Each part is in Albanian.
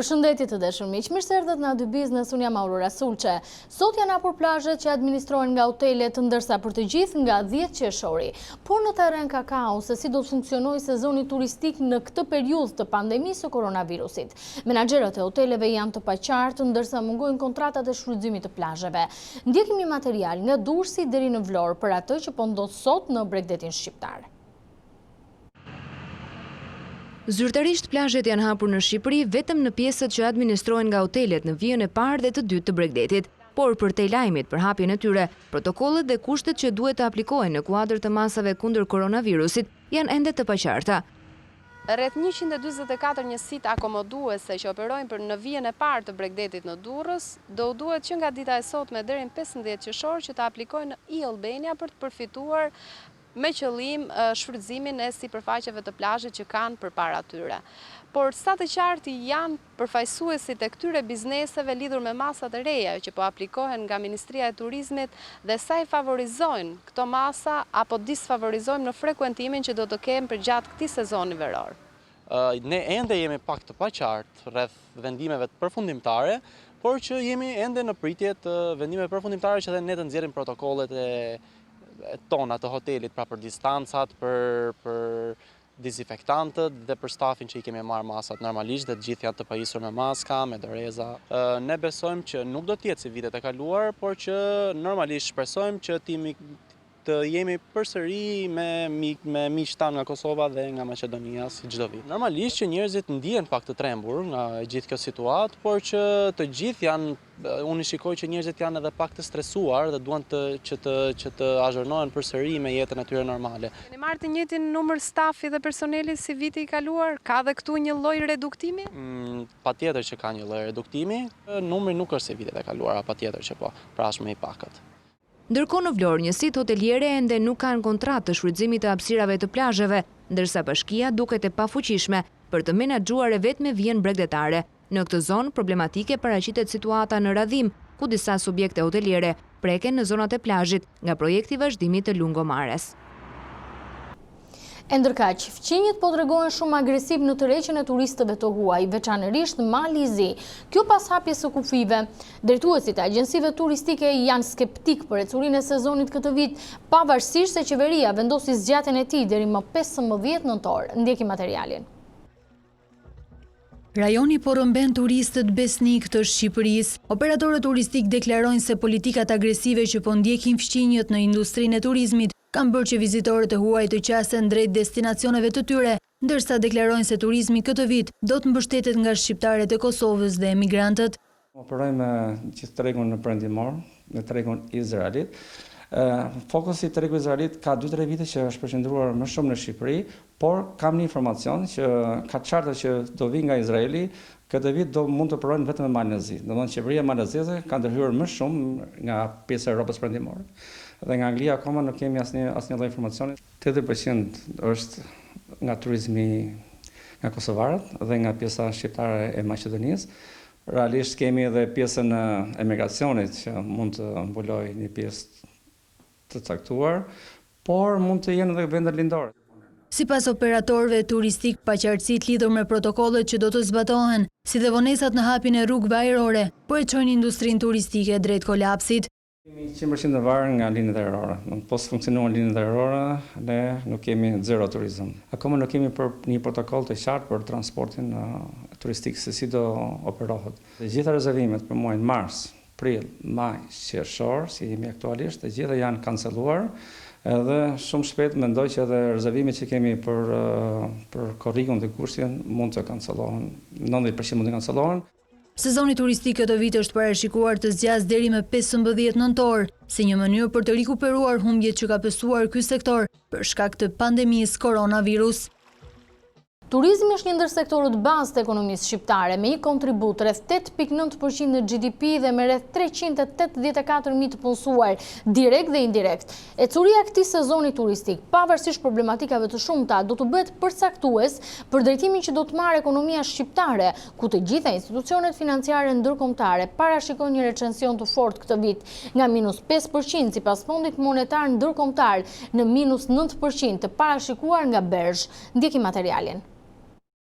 Përshëndetje të dashur miq, mirë se erdhët në A2 Business, unë jam Aurora Sulçe. Sot janë hapur plazhet që administrohen nga hotelet, ndërsa për të gjithë nga 10 qershori. Por në terren ka kaos se si do të funksionojë sezoni turistik në këtë periudhë të pandemisë së koronavirusit. Menaxherët e hoteleve janë të paqartë, ndërsa mungojnë kontratat e shfrytëzimit të plazheve. Ndjekim një material nga Durrësi deri në Vlorë për atë që po ndodh sot në Bregdetin shqiptar. Zyrtarisht plazhet janë hapur në Shqipëri vetëm në pjesët që administrohen nga hotelet në vijën e parë dhe të dytë të Bregdetit, por për te lajmit për hapjen e tyre, protokollet dhe kushtet që duhet të aplikohen në kuadër të masave kundër koronavirusit janë ende të paqarta. Rreth 144 njësitë akomoduese që operojnë për në vijën e parë të Bregdetit në Durrës, do duhet që nga dita e sotme deri në 15 qershor që të aplikojnë në Albania për të përfituar me qëllim shfrytëzimin e sipërfaqeve të plazhit që kanë përpara tyre. Por sa të qartë janë përfaqësuesit e këtyre bizneseve lidhur me masat e reja që po aplikohen nga Ministria e Turizmit dhe sa i favorizojnë këto masa apo disfavorizojnë në frekuentimin që do të kemë për gjatë këtij sezoni veror. Ne ende jemi pak të paqartë rreth vendimeve përfundimtare, por që jemi ende në pritje të vendimeve përfundimtare që edhe ne të nxjerrim protokollet e tona të hotelit, pra për distancat, për dezinfektantët dhe për stafin që i kemi marrë masat normalisht dhe të gjithë janë të pajisur me maska, me doreza. Ne besojmë që nuk do të jetë si vitet e kaluar, por që normalisht shpresojmë që të jemi përsëri me miq tanë nga Kosova dhe nga Maqedonia si çdo vit. Normalisht që njerëzit ndihen pak të trembur nga gjithë kjo situatë, por që të gjithë janë, unë shikoj që njerëzit janë edhe pak të stresuar dhe duan që të azhurnohen përsëri me jetën e tyre normale. Keni marrë të njëjtin numër stafi dhe personeli si viti i kaluar? Ka dhe këtu një lloj reduktimi? Patjetër që ka një lloj reduktimi. Numri nuk është si vitet e kaluara, patjetër që po, pra është më i pakët. Ndërkohë në Vlorë, njësitë hoteliere ende nuk kanë kontratë të shfrytëzimit të hapësirave të plazheve, ndërsa bashkia duket e pafuqishme për të menaxhuar e vetme vijën bregdetare. Në këtë zonë problematike paraqitet situata në Radhim, ku disa subjekte hoteliere preken në zonat e plazhit nga projekti i vazhdimit të lungomares. E ndërkaq, fqinjët po tregohen shumë agresiv në tërheqjen e turistëve të huaj, veçanërisht në Mali i Zi. Kjo pas hapjes së kufive. Drejtuesit e agjencive turistike janë skeptik për ecurinë e sezonit këtë vit, pavarësisht se qeveria vendosi zgjatjen e tij deri më 15 nëntor. Ndjekim materialin. Rajoni po rrëmben turistët besnik të Shqipërisë. Operatorët turistik deklarojnë se politikat agresive që po ndjekin fqinjët në industrinë e turizmit kanë bërë që vizitorët e huaj të qasen drejt destinacioneve të tyre, ndërsa deklarojnë se turizmi këtë vit do të mbështetet nga shqiptarët e Kosovës dhe emigrantët. Operojmë me gjithë tregun në perëndimor, në tregun izraelit. Fokusi i tregu izraelit ka 2-3 vite që është përqendruar më shumë në Shqipëri, por kam një informacion që ka çarta që do vi nga Izraeli, këtë vit mund të operojnë vetëm në Malezi. Domethënë qeveria malezeze ka ndërhyrë më shumë nga pjesa e Evropës perëndimore. Dhe nga Anglia akoma nuk kemi asnjë lloj informacioni. 80% është nga turizmi nga kosovarët dhe nga pjesa shqiptare e Maqedonisë. Realisht kemi edhe pjesën e emigracionit që mund të mbulojë një pjesë të caktuar, por mund të jenë edhe vende lindore. Sipas operatorëve turistik, paqartësitë lidhur me protokollet që do të zbatohen, si dhe vonesat në hapjen e rrugëve ajrore, po e çojnë industrinë turistike drejt kolapsit. Kemi 100% varë nga linjët ajrore. Po së funksionojnë linjët ajrore, ne nuk kemi zero turizëm. Akoma nuk kemi për një protokoll të qartë për transportin turistik se si do operohet. Të gjitha rezervimet për muajin mars, prill, maj, qershor, si jemi aktualisht, të gjitha janë kancelluar. Edhe shumë shpejt mendoj që edhe rezervimet që kemi për korrikun dhe kushtin mund të kancellohen. 90% mund të kancellohen. Sezoni turistik këtë vit është parashikuar të zgjasë deri më 15 nëntor, si një mënyrë për të rikuperuar humbjet që ka pësuar ky sektor për shkak të pandemisë koronavirus. Turizmi është një ndër sektorët bazë të ekonomisë shqiptare, me një kontribut rreth 8.9% në GDP dhe me rreth 384.000 të punësuar, direkt dhe indirekt. Ecuria këtij sezoni turistik, pavarësisht problematikave të shumta, do të bëhet përcaktues për drejtimin që do të marrë ekonomia shqiptare, ku të gjitha institucionet financiare ndërkombëtare parashikojnë një recension të fortë këtë vit, nga -5% sipas Fondit Monetar Ndërkombëtar në -9% të parashikuar nga Bergj. Ndjekim materialin.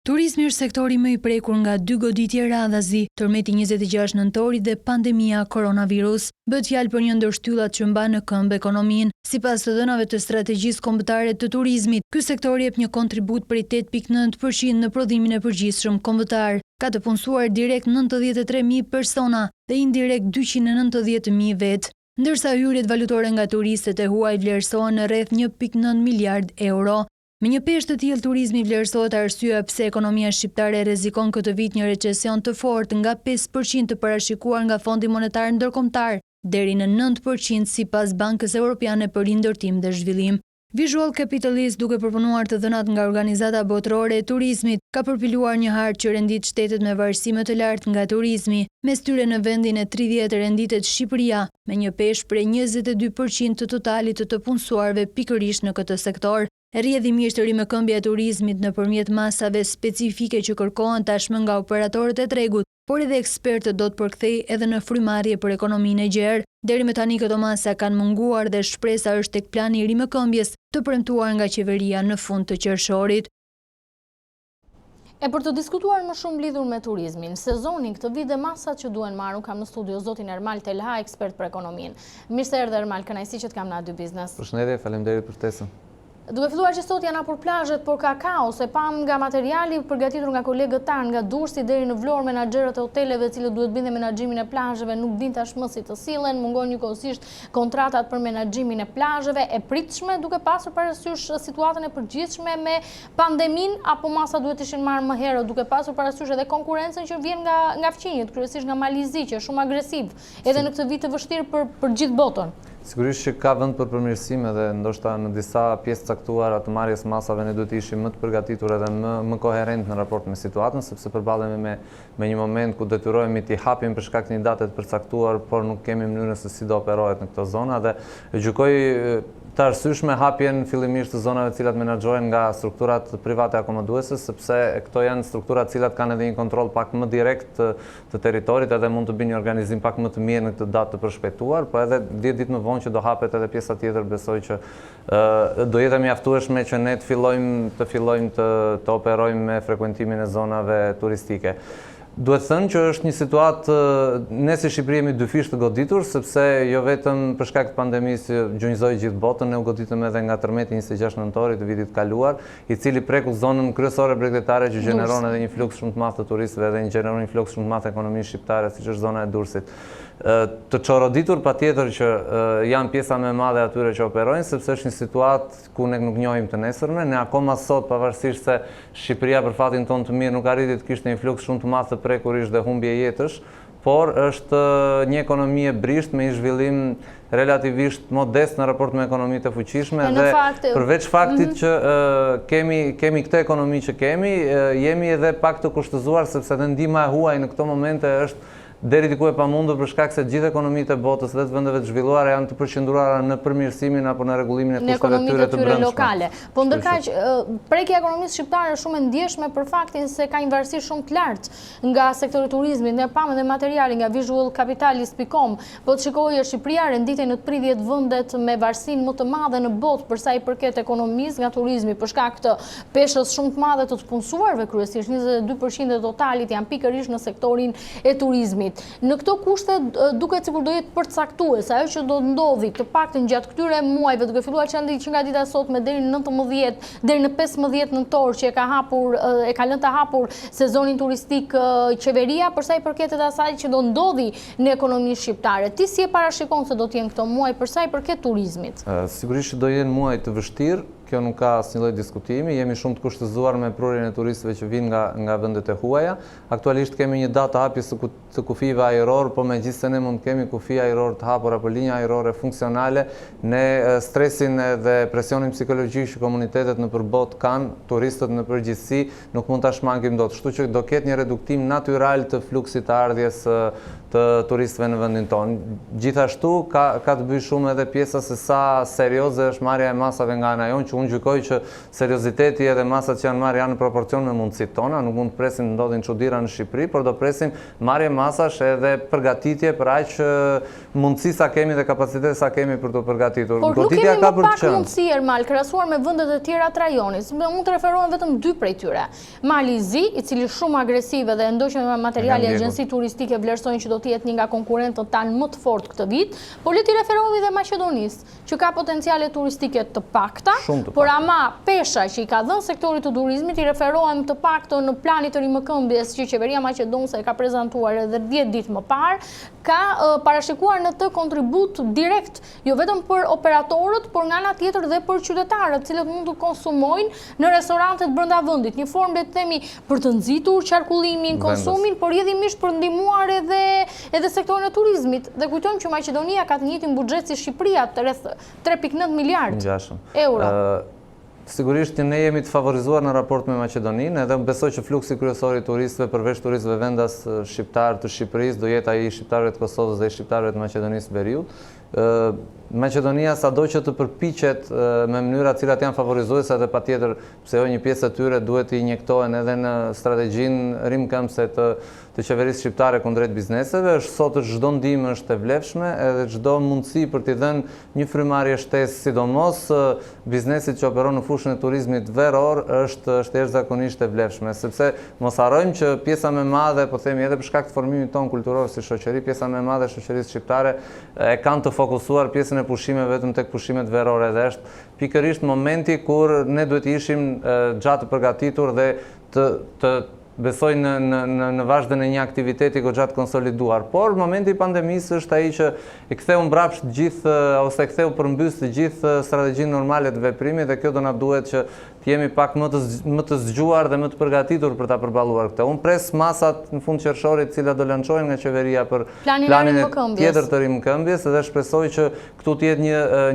Turizmi është sektori më i prekur nga 2 goditje radhazi, tërmeti 26 nëntori dhe pandemia koronavirus. Bëhet fjalë për një ndër shtyllat që mban në këmbë ekonominë. Sipas të dhënave të strategjisë kombëtare të turizmit, ky sektor jep një kontribut prej 8.9% në prodhimin e përgjithshëm kombëtar. Ka të punësuar direkt 93.000 persona dhe indirekt 290.000 vetë, ndërsa hyrjet valutore nga turistët e huaj vlerësohen në rreth 1.9 miliard euro. Me një peshë të tillë turizmi vlerësohet arsyeja pse ekonomia shqiptare rrezikon këtë vit një recesion të fortë nga 5% të parashikuar nga Fondi Monetar Ndërkombëtar deri në 9% sipas Bankës Evropiane për Rindërtim dhe Zhvillim. Visual Capitalist, duke përpunuar të dhënat nga Organizata Botërore e Turizmit, ka përpiluar një hartë që rendit shtetet me varësi më të lartë nga turizmi, mes tyre në vendin e 30 renditet Shqipëria, me një peshë prej 22% të totalit të punësuarve pikërisht në këtë sektor. Rrjedhimisht rimëkëmbja e turizmit nëpërmjet masave specifike që kërkohen tashmë nga operatorët e tregut, por edhe ekspertët do të përkthejë edhe në frymarrje për ekonominë e gjerë. Deri më tani këto masa kanë munguar dhe shpresa është tek plani i rimëkëmbjes të premtuar nga qeveria në fund të qershorit. E për të diskutuar më shumë lidhur me turizmin, sezonin këtë vit dhe masat që duhen marrë, kam në studio zotin Ermal Telha, ekspert për ekonominë. Mirë se erdhe Ermal, kënaqësi që të kam në aty biznes. Përshëndetje, faleminderit për ftesën. Duke filluar që sot janë hapur plazhet, por ka kaos, e pam nga materiali përgatitur nga kolegët tanë, nga Durrësi deri në Vlorë, menaxherët e hoteleve, cilët duhet bëjnë menaxhimin e plazheve, nuk din tashmë si të sillen, mungon njëkohësisht kontratat për menaxhimin e plazheve, e pritshme duke pasur parasysh situatën e përgjithshme me pandeminë, apo masa duhet ishin marrë më herët, duke pasur parasysh edhe konkurrencën që vjen nga fqinjët, kryesisht nga Malizi, që është shumë agresiv, edhe në këtë vit të vështirë për gjithë botën. Sigurisht që ka vend për përmirësim edhe ndoshta në disa pjesë caktuara të marrjes masave ne duhet të ishim më të përgatitur edhe më koherent në raport me situatën, sepse përballemi me një moment ku detyrohemi të hapim për shkak të një date të përcaktuar, por nuk kemi mënyrën se si do operohet në këto zona dhe gjykoj të arsyeshme hapjen fillimisht të zonave të cilat menaxhohen nga strukturat private akomoduese, sepse këto janë strukturat të cilat kanë edhe një kontroll pak më direkt të territorit, edhe mund të bëjnë një organizim pak më të mirë në këtë datë të përshpejtuar, por edhe 10 ditë më vonë që do hapet edhe pjesa tjetër, besoj që do jetë mjaftueshme që ne të fillojmë të operojmë me frekuentimin e zonave turistike. Duhet thënë që është një situatë, ne si Shqipëri jemi dyfisht të goditur, sepse jo vetëm për shkak të pandemisë gjunjëzoi gjithë botën, ne u goditëm edhe nga tërmeti 26 nëntorit të vitit kaluar, i cili preku zonën kryesore bregdetare që gjeneron edhe një fluks shumë të madh të turistëve dhe gjeneron një fluks shumë të madh të ekonomisë shqiptare, siç është zona e Durrësit. Të çoroditur patjetër që janë pjesa më e madhe atyre që operojnë, sepse është një situatë ku ne nuk njohim të nesërmen, ne akoma sot pavarësisht se Shqipëria për fatin tonë të mirë nuk arriti të kishte një fluks shumë të madh të prekurisht dhe humbje jetësh, por është një ekonomi e brisht me një zhvillim relativisht modest në raport me ekonomitë e fuqishme dhe përveç faktit që kemi këtë ekonomi që kemi, jemi edhe pak të kushtëzuar sepse edhe ndihma e huaj në këto momente është deri diku e pamundur për shkak se gjithë ekonomitë e botës dhe të vendeve të zhvilluara janë të përqendruara në përmirësimin apo në rregullimin e kushteve të tyre të brendshme lokale. Po ndërkaq prekja e ekonomisë shqiptare është shumë e ndjeshme për faktin se ka një varësi shumë të lartë nga sektori i turizmit, ne pamë dhe materiali nga visualcapitalist.com, po të shikojë Shqipëria renditej në 30 vendet me varësinë më të madhe në botë për sa i përket ekonomisë nga turizmi për shkak të peshës shumë të madhe të punësuarve, kryesisht 22% e totalit janë pikërisht në sektorin e turizmit. Në këto kushte duket sikur do jetë përcaktuese ajo që do ndodhi të paktën gjatë këtyre muajve, duke filluar që nga dita sot me deri në 19 deri në 15 nëntor që e ka lënë të hapur sezonin turistik qeveria për sa i përket asaj që do ndodhi në ekonominë shqiptare. Ti si e parashikon se do të jenë këto muaj për sa i përket turizmit? Sigurisht që do jenë muaj të vështirë. Kjo nuk ka asnjë lloj diskutimi, jemi shumë të kushtëzuar me prurjen e turistëve që vinë nga vendet e huaja. Aktualisht kemi një datë hapjes të kufive ajror, po megjithëse ne mund të kemi kufi ajror të hapur apo linja ajrore funksionale, ne stresin dhe presionin psikologjik që komunitetet në përbot kanë, turistët në përgjithësi, nuk mund ta shmangim dot. Kështu që do ketë një reduktim natyral të fluksit të ardhjes të turistëve në vendin tonë. Gjithashtu ka të bëjë shumë edhe pjesa se sa serioze është marrja e masave nga ana jonë, që unë gjykoj që serioziteti edhe masat që janë marrë janë në proporcion me mundësit tona, nuk mund të presim ndodhin çuditëra në Shqipëri, por do presim marrje masash edhe përgatitje për aq mundësi sa kemi dhe kapacitet sa kemi për të përgatitur. Por nuk kemi më pak mundësi, Ermal, krahasuar me vendet e tjera të rajonit. Mund të referohen vetëm 2 prej tyre. Mali i Zi, i cili shumë agresive dhe ndoshta me materiale agjenci turistike vlerësojnë që do të jetë një nga konkurrentët tanë më të fortë këtë vit, por le të referohemi dhe Maqedonisë, që ka potenciale turistike të pakta, por ama pesha që i ka dhënë sektorit të turizmit i referohem të paktën në planit të rimëkëmbjes që qeveria maqedonse ka prezantuar edhe 10 ditë më parë, ka parashikuar në të kontribut direkt, jo vetëm për operatorët, por nga ana tjetër dhe për qytetarët, cilët mund të konsumojnë në restorantet brenda vendit, një formë le të themi për të nxitur qarkullimin, konsumin, por jedhimisht për ndihmuar edhe sektorin e turizmit. Dhe kujtojmë që Maqedonia ka të njëjtin buxhet si Shqipëria, rreth 3.9 miliard euro. Sigurisht që ne jemi të favorizuar në raport me Maqedoninë, edhe besoj që fluksi kryesor i turistëve përveç turistëve vendas shqiptar të Shqipërisë do jetë ai i shqiptarëve të Kosovës dhe i shqiptarëve të Maqedonisë veriut. Maqedonia sado që të përpiqet me mënyra të cilat janë favorizuese dhe patjetër pse jo një pjesë e tyre duhet të injektohen edhe në strategjinë rimëkëmbëse të qeverisë shqiptare kundrejt bizneseve, është sot çdo ndihmë është e vlefshme edhe çdo mundësi për t'i dhënë një frymarrje shtesë, sidomos biznesit që operon në fushën e turizmit veror është jashtëzakonisht e vlefshme, sepse mos harrojmë që pjesa më e madhe, po themi edhe për shkak të formimit ton kulturor si shoqëri, pjesa më e madhe e shoqërisë shqiptare e kanë të fokusuar pjesën e pushimeve vetëm tek pushimet verore dhe është pikërisht momenti kur ne duhet të ishim gjatë të përgatitur dhe të besoj në vazhdën e një aktiviteti goxha të konsoliduar. Por momenti i pandemisë është ai që i ktheu mbrapsht gjithë ose ktheu përmbys të gjithë strategjinë normale të veprimit dhe kjo do na duhet që të jemi pak më të zgjuar dhe më të përgatitur për ta përballuar këtë. Unë pres masat në fund qershorit, të cilat do lançohen nga qeveria për planin tjetër të rimëkëmbjes dhe shpresoj që këtu të jetë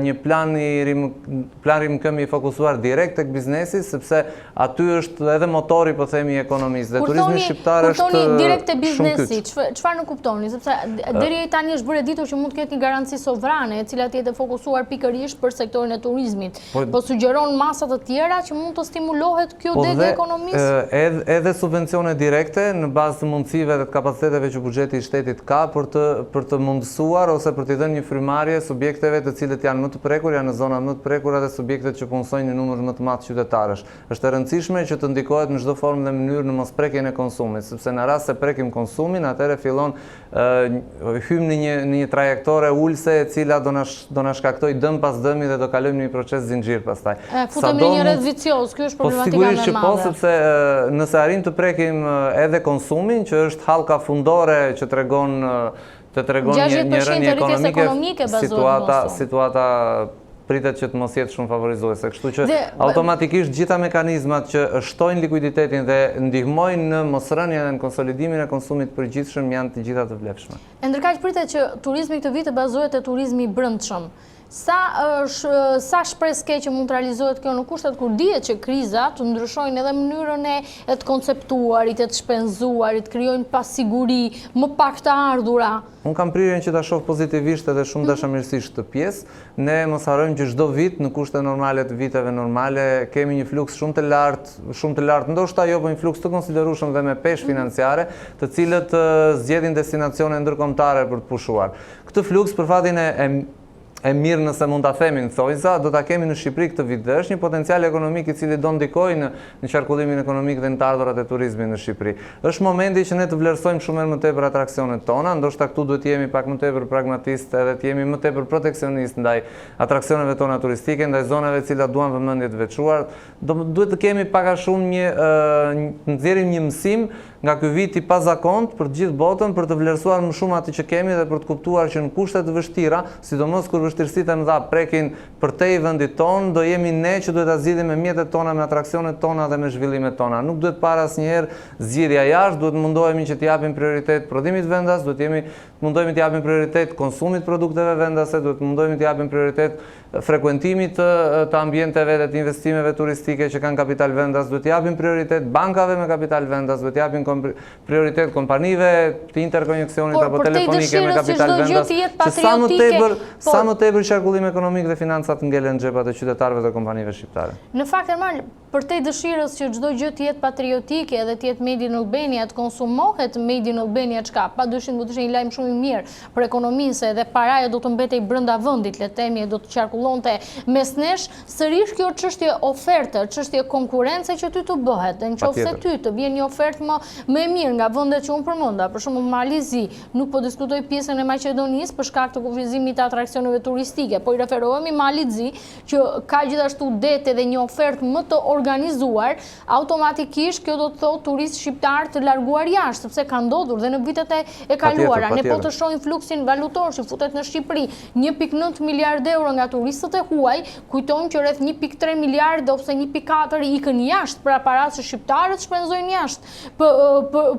një plan rimëkëmbje i fokusuar direkt tek biznesi, sepse aty është edhe motori, po themi, i ekonomisë. Dhe turizmi shqiptar është direkt te biznesi, çfarë nuk kuptoni? Sepse deri tani është bërë ditur që mund të ketë një garanci sovrane, e cila të jetë fokusuar pikërisht për sektorin e turizmit. Po sugjeron masa të tjera që mund të stimulohet kjo degë ekonomisë? Edhe subvencione direkte në bazë të mundësive dhe të kapaciteteve që buxheti i shtetit ka për të mundësuar ose për t'i dhënë një frymarrje subjekteve të cilët janë më të prekur, janë në zona më të prekura dhe subjektet që punësojnë në numër më të madh qytetarësh. Është e rëndësishme që të ndikohet në çdo formë dhe mënyrë në mosprekjen e konsumit, sepse në rast se prekim konsumin, atëherë fillon hym në një trajektore ulse e cila do na shkaktoj dëm pas dëmi dhe do kalojmë në një proces zinxhir pastaj. Futemi në një rreth vicioz, kjo është problematika më e madhe. Po sigurisht që po, sepse nëse arrim të prekim edhe konsumin, që është hallka fundore që tregon një rënje ekonomike, situata pritet që të mos jetë shumë favorizuese. Kështu që automatikisht gjitha mekanizmat që shtojnë likuiditetin dhe ndihmojnë në mosrënien dhe në konsolidimin e konsumit përgjithshëm janë të gjitha të vlefshme. Ndërkaq pritet që turizmi këtë vit bazohet te turizmi i brendshëm. Sa shpresë ke që mund të realizohet kjo në kushtet kur dihet që krizat të ndryshojnë edhe mënyrën e të konceptuarit, e të shpenzuarit, krijojnë pasiguri, më pak të ardhura? Unë kam prirjen që ta shoh pozitivisht edhe shumë dashamirësisht këtë pjesë. Ne mos harrojmë që çdo vit në kushte normale të viteve normale kemi një fluks shumë të lartë, ndoshta jo, po një fluks të konsiderueshëm dhe me peshë financiare, të cilët zgjedhin destinacione ndërkombëtare për të pushuar. Këtë fluks për fatin e mirë nëse mund ta themi në thojza, do ta kemi në Shqipëri këtë vit dhe është një potencial ekonomik i cili do ndikojë në qarkullimin ekonomik dhe në të ardhurat e turizmit në Shqipëri. Është momenti që ne të vlerësojmë shumë më tepër atraksionet tona, ndoshta këtu duhet të jemi pak më tepër pragmatistë edhe të jemi më tepër proteksionistë ndaj atraksioneve tona turistike, ndaj zonave të cilat duan vëmendje të veçuar. Duhet të kemi pak a shumë nxjerrim një mësim nga ky vit i pazakont për të gjithë botën për të vlerësuar më shumë atë që kemi dhe për të kuptuar që në kushte të vështira, sidomos kur vështirësitë e mëdha prekin përtej vendit ton, do jemi ne që duhet ta zgjidhim me mjetet tona, me atraksionet tona dhe me zhvillimet tona. Nuk duhet para asnjëherë zgjidhja jashtë, duhet mundohemi që të japim prioritet prodhimit vendas, mundohemi të japim prioritet konsumit produkteve vendase, duhet mundohemi të japim prioritet frekuentimit të ambienteve dhe të investimeve turistike që kanë kapital vendas, duhet të japim prioritet bankave me kapital vendas, duhet të japim prioritet kompanive të interkoneksionit apo telefonike me kapital vendas, që sa më më tepër qarkullim ekonomik dhe financat ngelen në xhepat e qytetarëve dhe kompanive shqiptare. Në fakt, Ermal, përtej dëshirës që çdo gjë të jetë patriotike edhe të jetë Made in Albania, të konsumohet Made in Albania çka, padyshim do të ishte një lajm shumë i mirë për ekonomisë edhe paraja do të mbetej brenda vendit, le të themi, do të qarkullonte mes nesh, sërish kjo çështje oferte, çështje konkurrence që ty të bëhet, nëse ty të vjen një ofertë më e mirë nga vendet që unë përmenda, për shembull Malizi, nuk po diskutoj pjesën e Maqedonisë për shkak të kufizimit të atraksioneve turistike, po i referohemi Malizi që ka gjithashtu dete dhe një ofertë më të organizuar, automatikisht kjo do të thotë turist shqiptar të larguar jashtë, sepse ka ndodhur dhe në vitet e kaluara. Ne po të shohim fluksin valutor që futet në Shqipëri, 1.9 miliard euro nga turistët e huaj, kujtojmë që rreth 1.3 miliard ose 1.4 ikën jashtë për aparat që shqiptarët shpenzojnë jashtë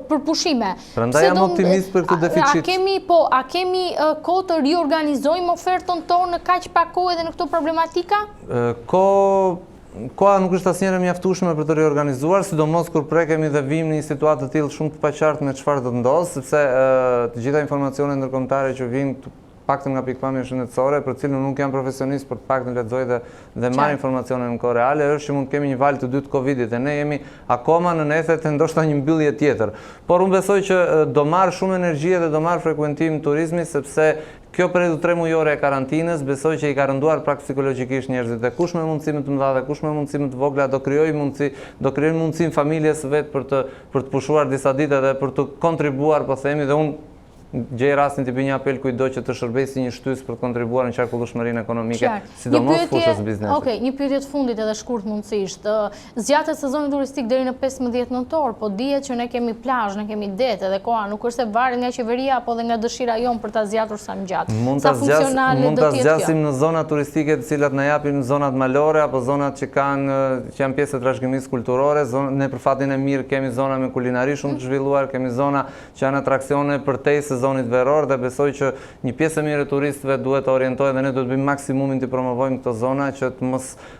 për pushime. Prandaj jam optimist për këtë deficit. A kemi kohë të riorganizojmë ofertën tonë në kaq pak kohë edhe në këto problematika? Koha nuk është asnjëherë mjaftueshme për të riorganizuar, sidomos kur prekemi dhe vim në një situatë të tillë shumë të paqartë me çfarë do të ndodhë, sepse të gjitha informacionet ndërkombëtare që vijnë paktën nga pikpamje shëndetësore, për cilën nuk jam profesionist, për të paktën lexoj dhe marr informacione në kohë reale, është që mund të kemi një valë të dytë Covidit dhe ne jemi akoma në nethet e ndoshta një mbyllje tjetër. Por unë besoj që do marr shumë energji dhe do marr frekuentim turizmi, sepse kjo periudhë 3 mujore e karantinës besoj që i ka rënduar prap psikologjikisht njerëzit dhe kush me mundësi më të mëdha dhe kush me mundësi më të vogla do krijojë mundësinë familjes vet për të pushuar disa ditë dhe për të kontribuar, po themi, dhe unë gjej rastin të bëj një apel kujdo që të shërbejë si një shtys për të kontribuar në qarkullueshmërinë ekonomike, sidomos fushës biznesit. Okej, një pyetje të fundit edhe shkurt mundësisht. Zgjatet sezoni turistik deri në 15 nëntor, po dihet që ne kemi plazh, ne kemi det edhe koha nuk është se varet nga qeveria apo dhe nga dëshira jon për ta zgjatur sa më gjatë. Mund ta zgjasim në zona turistike të cilat na japin zonat malore apo zonat që janë pjesë të trashëgimisë kulturore, ne për fatin e mirë kemi zona me kulinari shumë të zhvilluar, kemi zona që janë atraksione përtej sezonit veror dhe besoj që një pjesë e mirë e turistëve duhet të orientohet dhe ne duhet të bëjmë maksimumin të promovojmë këto zona që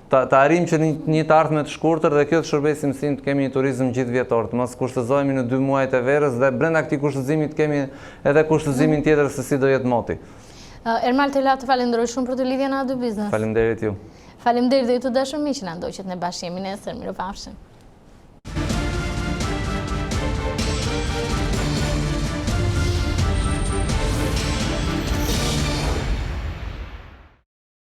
të arrijmë që një të ardhme të shkurtër dhe kjo të shërbejë si mësim të kemi një turizëm gjithëvjetor, të mos kushtëzohemi në 2 muajt e verës dhe brenda këtij kushtëzimi të kemi edhe kushtëzimin tjetër se si do jetë moti. Ermal Telha, të falenderoj shumë për të lidhjen në A2 Biznes. Faleminderit ju. Faleminderit dhe ju të dashur miq që na ndoqët në bashkëmin nesër. Mirupafshim.